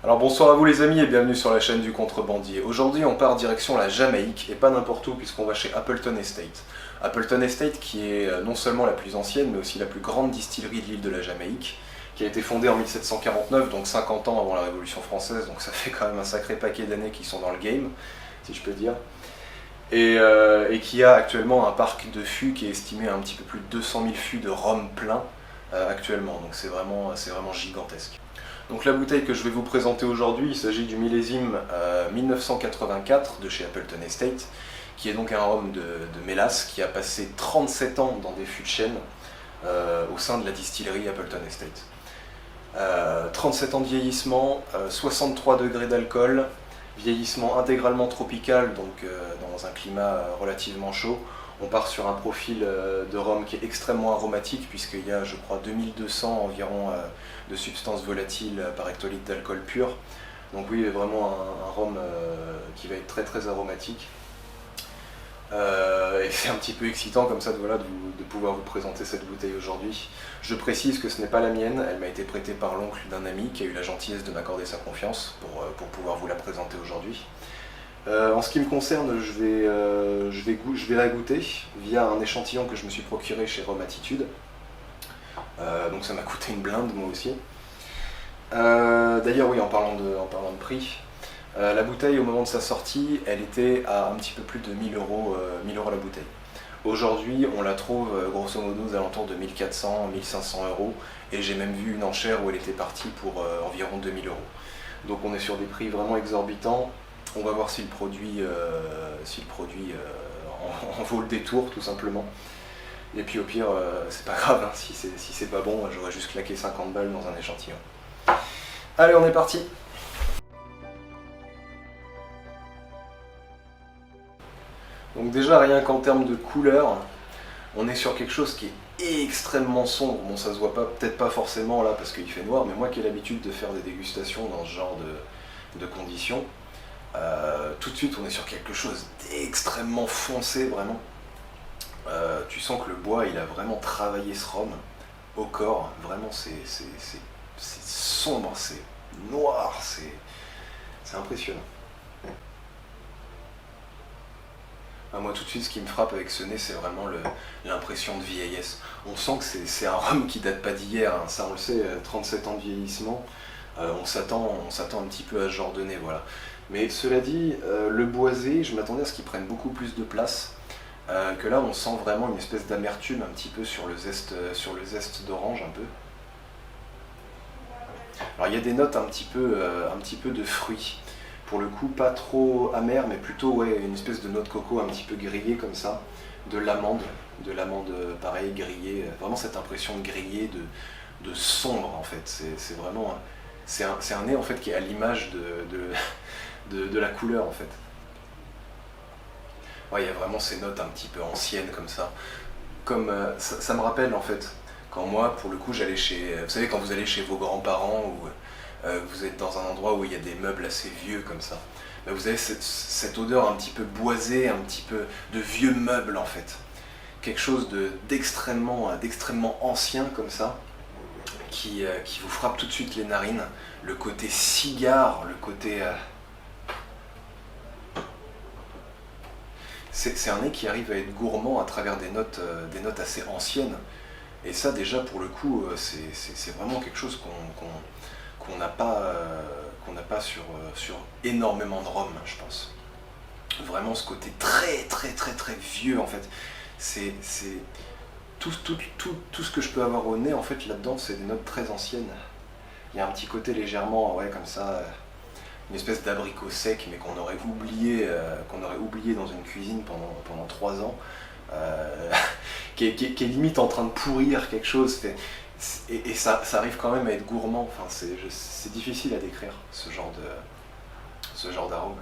Alors bonsoir à vous les amis et bienvenue sur la chaîne du Contrebandier. Aujourd'hui on part direction la Jamaïque et pas n'importe où puisqu'on va chez Appleton Estate. Appleton Estate qui est non seulement la plus ancienne mais aussi la plus grande distillerie de l'île de la Jamaïque, qui a été fondée en 1749, donc 50 ans avant la Révolution française, donc ça fait quand même un sacré paquet d'années qui sont dans le game, si je peux dire. Et qui a actuellement un parc de fûts qui est estimé à un petit peu plus de 200 000 fûts de rhum plein actuellement, donc c'est vraiment gigantesque. Donc la bouteille que je vais vous présenter aujourd'hui, il s'agit du millésime 1984 de chez Appleton Estate, qui est donc un rhum de mélasse qui a passé 37 ans dans des fûts de chêne au sein de la distillerie Appleton Estate. 37 ans de vieillissement, 63 degrés d'alcool, vieillissement intégralement tropical, donc dans un climat relativement chaud. On part sur un profil de rhum qui est extrêmement aromatique puisqu'il y a, je crois, 2200 environ de substances volatiles par hectolitre d'alcool pur. Donc oui, vraiment un rhum qui va être très très aromatique. Et c'est un petit peu excitant comme ça de pouvoir vous présenter cette bouteille aujourd'hui. Je précise que ce n'est pas la mienne, elle m'a été prêtée par l'oncle d'un ami qui a eu la gentillesse de m'accorder sa confiance pour pouvoir vous la présenter aujourd'hui. En ce qui me concerne, je vais la goûter via un échantillon que je me suis procuré chez Rhum Attitude. Donc ça m'a coûté une blinde, moi aussi. D'ailleurs, oui, en parlant de prix, la bouteille, au moment de sa sortie, elle était à un petit peu plus de 1000 euros la bouteille. Aujourd'hui, on la trouve grosso modo aux alentours de 1400, 1500 euros, et j'ai même vu une enchère où elle était partie pour environ 2000 euros. Donc on est sur des prix vraiment exorbitants. On va voir si le produit, en vaut le détour, tout simplement. Et puis au pire, c'est pas grave, hein, si c'est pas bon, j'aurais juste claqué 50 balles dans un échantillon. Allez, on est parti! Donc déjà, rien qu'en termes de couleur, on est sur quelque chose qui est extrêmement sombre. Bon, ça se voit peut-être pas forcément là parce qu'il fait noir, mais moi qui ai l'habitude de faire des dégustations dans ce genre de conditions, tout de suite on est sur quelque chose d'extrêmement foncé, vraiment. Tu sens que le bois il a vraiment travaillé ce rhum au corps, vraiment c'est sombre, c'est noir, c'est impressionnant. Moi tout de suite ce qui me frappe avec ce nez c'est vraiment l'impression de vieillesse. On sent que c'est un rhum qui date pas d'hier, hein. Ça on le sait, 37 ans de vieillissement, on s'attend un petit peu à ce genre de nez, voilà. Mais cela dit, le boisé, je m'attendais à ce qu'il prenne beaucoup plus de place, que là on sent vraiment une espèce d'amertume un petit peu sur le zeste d'orange un peu. Alors il y a des notes un petit peu de fruits. Pour le coup, pas trop amer, mais plutôt ouais, une espèce de noix de coco un petit peu grillée comme ça, de l'amande pareil grillée, vraiment cette impression de grillé, de sombre en fait. C'est vraiment c'est un nez en fait qui est à l'image de la couleur en fait. Ouais, il y a vraiment ces notes un petit peu anciennes comme ça. Comme ça me rappelle en fait quand moi pour le coup j'allais chez, vous savez quand vous allez chez vos grands-parents ou vous êtes dans un endroit où il y a des meubles assez vieux comme ça, ben vous avez cette odeur un petit peu boisée, un petit peu de vieux meubles en fait. Quelque chose d'extrêmement ancien comme ça, qui vous frappe tout de suite les narines. Le côté cigare, le côté... C'est un nez qui arrive à être gourmand à travers des notes assez anciennes. Et ça déjà pour le coup, c'est vraiment quelque chose qu'on n'a pas sur énormément de rhum, je pense. Vraiment ce côté très vieux en fait. C'est tout ce que je peux avoir au nez en fait là-dedans, c'est des notes très anciennes. Il y a un petit côté légèrement, ouais, comme ça, une espèce d'abricot sec, mais qu'on aurait oublié dans une cuisine pendant 3 ans, qui est limite en train de pourrir quelque chose. Et ça arrive quand même à être gourmand. Enfin, c'est difficile à décrire ce genre d'arôme.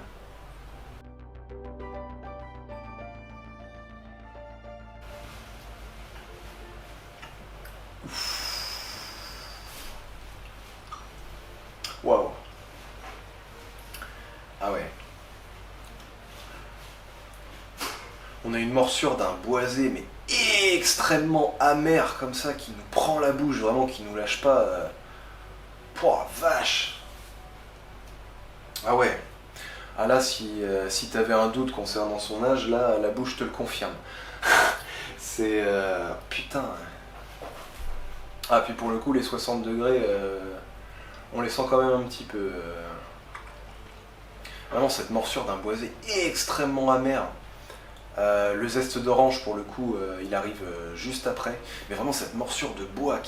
Waouh. Ah ouais. On a une morsure d'un boisé mais extrêmement amer comme ça qui nous prend la bouche, vraiment qui nous lâche pas. Pouah, vache. Ah ouais. Ah là, si t'avais un doute concernant son âge, là, la bouche te le confirme. C'est... putain. Ah, puis pour le coup, les 60 degrés, on les sent quand même un petit peu. Vraiment, cette morsure d'un boisé extrêmement amer. Le zeste d'orange, pour le coup, il arrive juste après. Mais vraiment, cette morsure de bois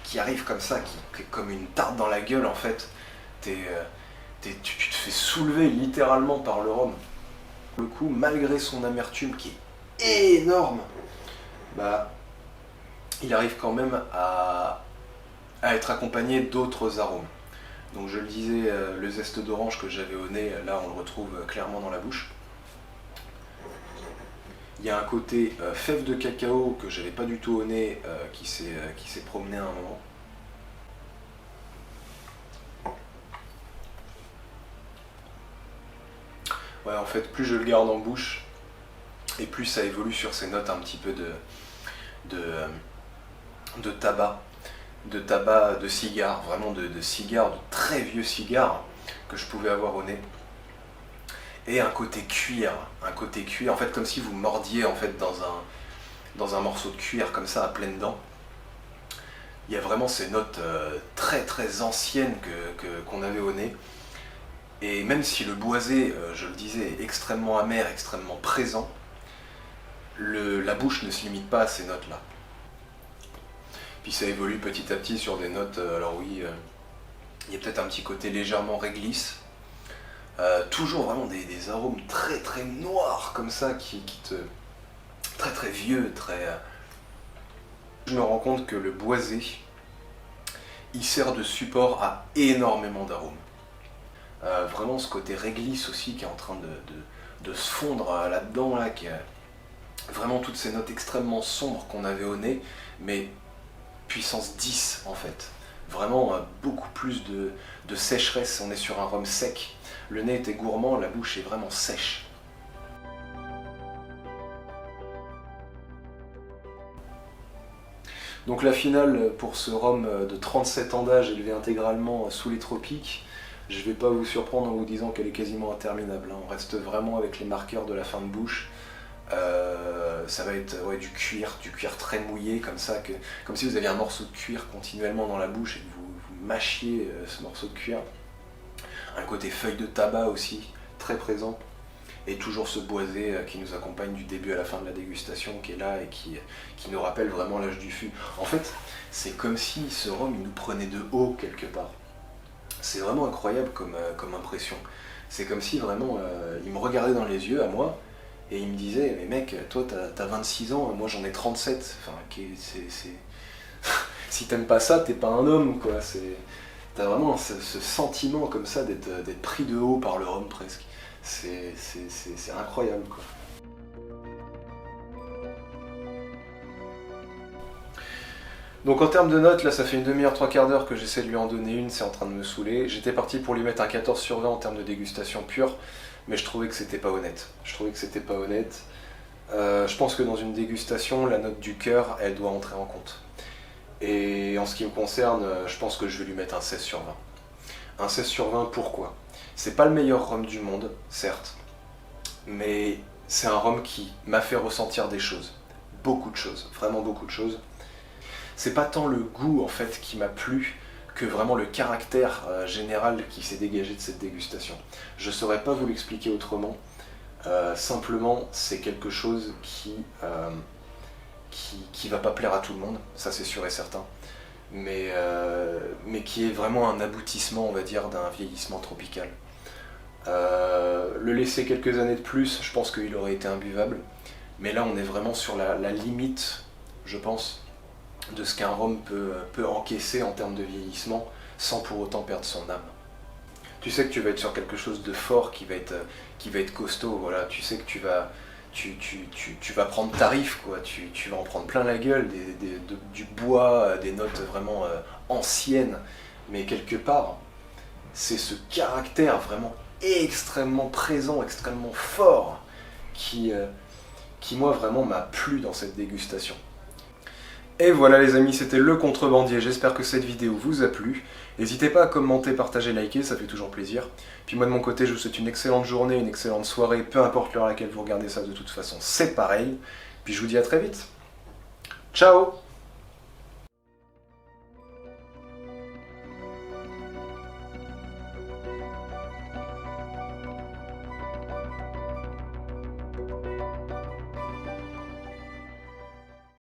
qui arrive comme ça, qui est comme une tarte dans la gueule, en fait. Tu te fais soulever littéralement par le rhum. Pour le coup, malgré son amertume qui est énorme, bah, il arrive quand même à être accompagné d'autres arômes. Donc je le disais, le zeste d'orange que j'avais au nez, là on le retrouve clairement dans la bouche. Il y a un côté fève de cacao que j'avais pas du tout au nez qui s'est promené à un moment. Ouais, en fait, plus je le garde en bouche, et plus ça évolue sur ces notes un petit peu de tabac, de cigare, vraiment de cigares, de très vieux cigares que je pouvais avoir au nez. Et un côté cuir, en fait comme si vous mordiez en fait dans un morceau de cuir comme ça à pleines dents. Il y a vraiment ces notes très très anciennes qu'on avait au nez. Et même si le boisé, je le disais, est extrêmement amer, extrêmement présent, la bouche ne se limite pas à ces notes-là. Puis ça évolue petit à petit sur des notes, alors oui, il y a peut-être un petit côté légèrement réglisse, toujours vraiment des arômes très très noirs comme ça, très très vieux, très... Je me rends compte que le boisé, il sert de support à énormément d'arômes. Vraiment ce côté réglisse aussi qui est en train de se fondre là-dedans, là, qui a vraiment toutes ces notes extrêmement sombres qu'on avait au nez, mais puissance 10 en fait. Vraiment beaucoup plus de sécheresse, on est sur un rhum sec. Le nez était gourmand, la bouche est vraiment sèche. Donc la finale pour ce rhum de 37 ans d'âge élevé intégralement sous les tropiques, je ne vais pas vous surprendre en vous disant qu'elle est quasiment interminable. On reste vraiment avec les marqueurs de la fin de bouche. Ça va être du cuir très mouillé, comme ça, comme si vous aviez un morceau de cuir continuellement dans la bouche et que vous mâchiez ce morceau de cuir. Un côté feuille de tabac aussi, très présent. Et toujours ce boisé qui nous accompagne du début à la fin de la dégustation, qui est là et qui nous rappelle vraiment l'âge du fût. En fait, c'est comme si ce rhum il nous prenait de haut quelque part. C'est vraiment incroyable comme impression. C'est comme si vraiment il me regardait dans les yeux à moi et il me disait « Mais mec, toi t'as 26 ans, moi j'en ai 37. » Enfin, si t'aimes pas ça, t'es pas un homme, quoi. T'as vraiment ce sentiment comme ça d'être pris de haut par le rhum presque. C'est incroyable, quoi. Donc en termes de notes, là ça fait une demi-heure, trois quarts d'heure que j'essaie de lui en donner une, c'est en train de me saouler. J'étais parti pour lui mettre un 14 sur 20 en termes de dégustation pure, mais je trouvais que c'était pas honnête. Je pense que dans une dégustation, la note du cœur, elle doit entrer en compte. Et en ce qui me concerne, je pense que je vais lui mettre un 16 sur 20. Un 16 sur 20, pourquoi ? C'est pas le meilleur rhum du monde, certes, mais c'est un rhum qui m'a fait ressentir des choses. Beaucoup de choses, vraiment beaucoup de choses. C'est pas tant le goût en fait qui m'a plu que vraiment le caractère général qui s'est dégagé de cette dégustation. Je saurais pas vous l'expliquer autrement, simplement c'est quelque chose qui va pas plaire à tout le monde, ça c'est sûr et certain, mais qui est vraiment un aboutissement, on va dire, d'un vieillissement tropical. Le laisser quelques années de plus, je pense qu'il aurait été imbuvable, mais là on est vraiment sur la limite, je pense, de ce qu'un rhum peut encaisser en termes de vieillissement sans pour autant perdre son âme. Tu sais que tu vas être sur quelque chose de fort qui va être costaud, voilà. Tu sais que tu vas prendre tarif, quoi. Tu vas en prendre plein la gueule, du bois, des notes vraiment anciennes, mais quelque part c'est ce caractère vraiment extrêmement présent, extrêmement fort qui moi vraiment m'a plu dans cette dégustation. Et voilà les amis, c'était Le Contrebandier, j'espère que cette vidéo vous a plu. N'hésitez pas à commenter, partager, liker, ça fait toujours plaisir. Puis moi de mon côté, je vous souhaite une excellente journée, une excellente soirée, peu importe l'heure à laquelle vous regardez ça, de toute façon c'est pareil. Puis je vous dis à très vite. Ciao!